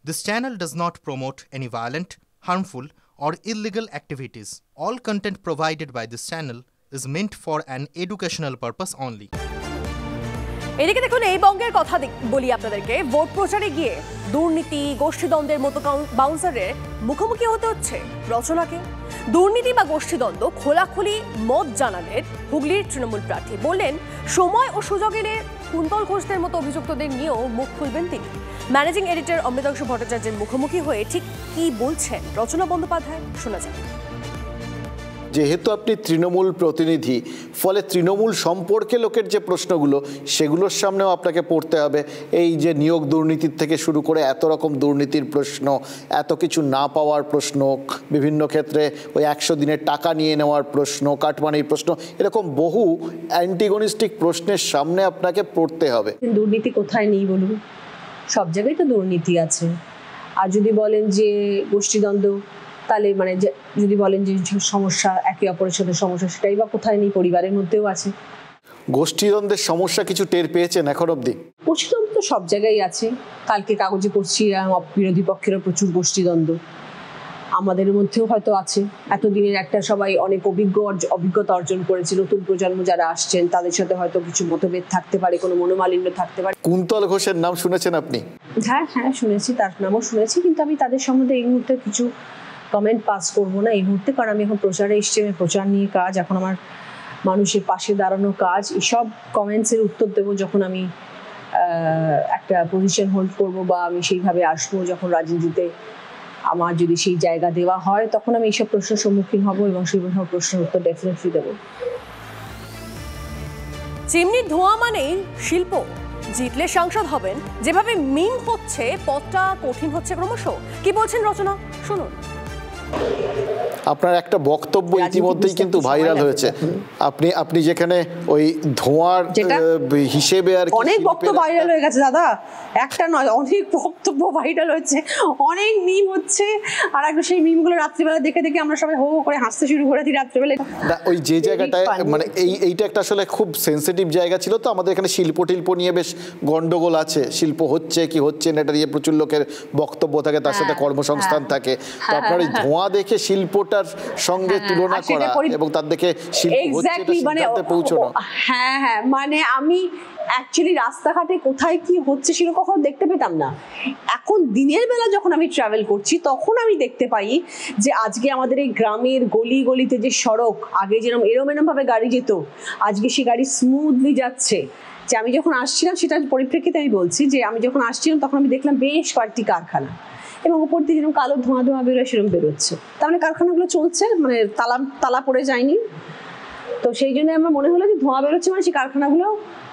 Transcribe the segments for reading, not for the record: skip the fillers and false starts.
This channel does not promote any violent, harmful, or illegal activities. All content provided by this channel is meant for an educational purpose only. এদিকে দেখুন এই বঙ্গের কথা বলি আপনাদেরকে, vote প্রচারে গিয়ে দুর্নীতি গোষ্ঠীদ্বন্দ্বের মতো বাউন্সারের মুখোমুখি হতে হচ্ছে রচনাকে। দুর্নীতি বা গোষ্ঠীদ্বন্দ্ব খোলাখুলি মত জানালেন হুগলির তৃণমূল প্রার্থী। বললেন সময় ও সুযোগ এলে কুন্তল ঘোষদের মতো অভিযুক্তদের নিয়েও মুখ খুলবেন তিনি। ম্যানেজিং এডিটর অমৃতাংশু ভট্টাচার্যের মুখোমুখি হয়ে ঠিক কি বলছেন রচনা বন্দ্যোপাধ্যায়, শোনা যাক। যেহেতু আপনি তৃণমূল প্রতিনিধি, ফলে তৃণমূল সম্পর্কে লোকের যে প্রশ্নগুলো সেগুলোর সামনেও আপনাকে পড়তে হবে। এই যে নিয়োগ দুর্নীতির থেকে শুরু করে এত রকম দুর্নীতির প্রশ্ন, এত কিছু না পাওয়ার প্রশ্ন, বিভিন্ন ক্ষেত্রে ওই 100 দিনের টাকা নিয়ে নেওয়ার প্রশ্ন, কাটমানির প্রশ্ন, এরকম বহু অ্যান্টিগনিস্টিক প্রশ্নের সামনে আপনাকে পড়তে হবে। দুর্নীতি কোথায় নেই বলুন? সব জায়গায় তো দুর্নীতি আছে। আর যদি বলেন যে গোষ্ঠীদ্বন্দ্ব, তাহলে মানে যদি বলেন যে সমস্যা একে অপরের সাথে সমস্যা, সেটাই বা কোথায় নেই? পরিবারের মধ্যেও আছে। গোষ্ঠীদ্বন্দ্বের সমস্যা কিছু টের পেয়েছেন এখন অবধি? গোষ্ঠীদ্বন্দ্ব তো সব জায়গায় আছে। কালকে কাগজে পড়ছি বিরোধী পক্ষেরও প্রচুর গোষ্ঠীদ্বন্দ্ব, আমাদের মধ্যেও হয়তো আছে। এতদিনের একটা সবাই অনেক অভিজ্ঞতা অর্জন করেছে, নতুন প্রজন্ম যারা আসছেন তাদের সাথে হয়তো কিছু মতভেদ থাকতে পারে, কোনো মনোমালিন্য থাকতে পারে। কুন্তল ঘোষের নাম শুনেছেন আপনি? হ্যাঁ শুনেছি, তার নামও শুনেছি, কিন্তু আমি তাদের সম্বন্ধে এই মুহূর্তে কিছু কমেন্ট পাস করবো না এই মুহূর্তে, কারণ আমি এখন প্রচারে এসেছি, প্রচার নিয়ে কাজ, এখন আমার মানুষের পাশে দাঁড়ানো কাজ। এইসব কমেন্টসের উত্তর দেবো যখন আমি একটা পজিশন হোল্ড করব বা আমি সেইভাবে আসবো, যখন রাজনীতিতে আমার যদি সেই জায়গা দেওয়া হয়, তখন আমি এইসব প্রশ্নের সম্মুখীন হব এবং সেই প্রশ্নের উত্তর ডেফিনেটলি দেবো। চিমনির ধোঁয়া মানেই শিল্প, জিতলে সাংসদ হবেন, যেভাবে মিম হচ্ছে পথটা কঠিন হচ্ছে ক্রমশ। কি বলছেন রচনা, শুনুন। আপনার একটা বক্তব্য ইতিমধ্যেই কিন্তু ভাইরাল হয়েছে। আপনি যেখানে ওই ধোঁয়ার হিসেবে আর অনেক বক্তব্য ভাইরাল হয়ে গেছে দাদা, একটা নয় অনেক বক্তব্য ভাইরাল হয়েছে, অনেক মিম হচ্ছে। আর একটু সেই মিমগুলো রাত্রিবেলা দেখে দেখে আমরা সবাই হো হো করে হাসতে শুরু করে দিই রাত্রিবেলা। ওই যে জায়গাটায় মানে এইটা একটা আসলে খুব সেন্সিটিভ জায়গা ছিল, তো আমাদের এখানে শিল্প টিল্প নিয়ে বেশ গন্ডগোল আছে। শিল্প হচ্ছে কি হচ্ছে না এটা নিয়ে প্রচুর লোকের বক্তব্য থাকে, তার সাথে কর্মসংস্থান থাকে। তো আপনার এই ধোঁয়া দেখে শিল্পটার সঙ্গে তুলনা করা এবং তার দেখে শিল্প হচ্ছে পৌঁছানো। হ্যাঁ মানে আমি অ্যাকচুয়ালি রাস্তাঘাটে কোথায় কি হচ্ছে সেটা কখনো দেখতে পেতাম না। এখন দিনের বেলা যখন আমি ট্রাভেল করছি তখন আমি দেখতে পাই যে আজকে আমাদের এই গ্রামের গলি গলিতে যে সড়ক, আগে যেরকম এরম ভাবে গাড়ি যেত, আজকে সে গাড়ি স্মুথলি যাচ্ছে। যে আমি যখন আসছিলাম সেটার পরিপ্রেক্ষিতে আমি বলছি যে আমি যখন আসছিলাম তখন আমি দেখলাম বেশ কয়েকটি কারখানা, এবং উপর দিয়ে যেরকম কালো ধোঁয়া বেরোয় সেরকম বেরোচ্ছে। তার মানে কারখানাগুলো চলছে, মানে তালা পড়ে যায়নি। তো সেই জন্য আমার মনে হলো যে ধোঁয়া বেরোচ্ছে মানে সেই কারখানাগুলো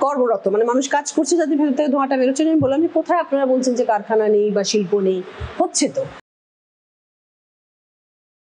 কর্মরত, মানে মানুষ কাজ করছে, যাদের ভেতর থেকে ধোঁয়াটা বেরোচ্ছে। আমি বললাম যে কোথায় আপনারা বলছেন যে কারখানা নেই বা শিল্প নেই, হচ্ছে তো।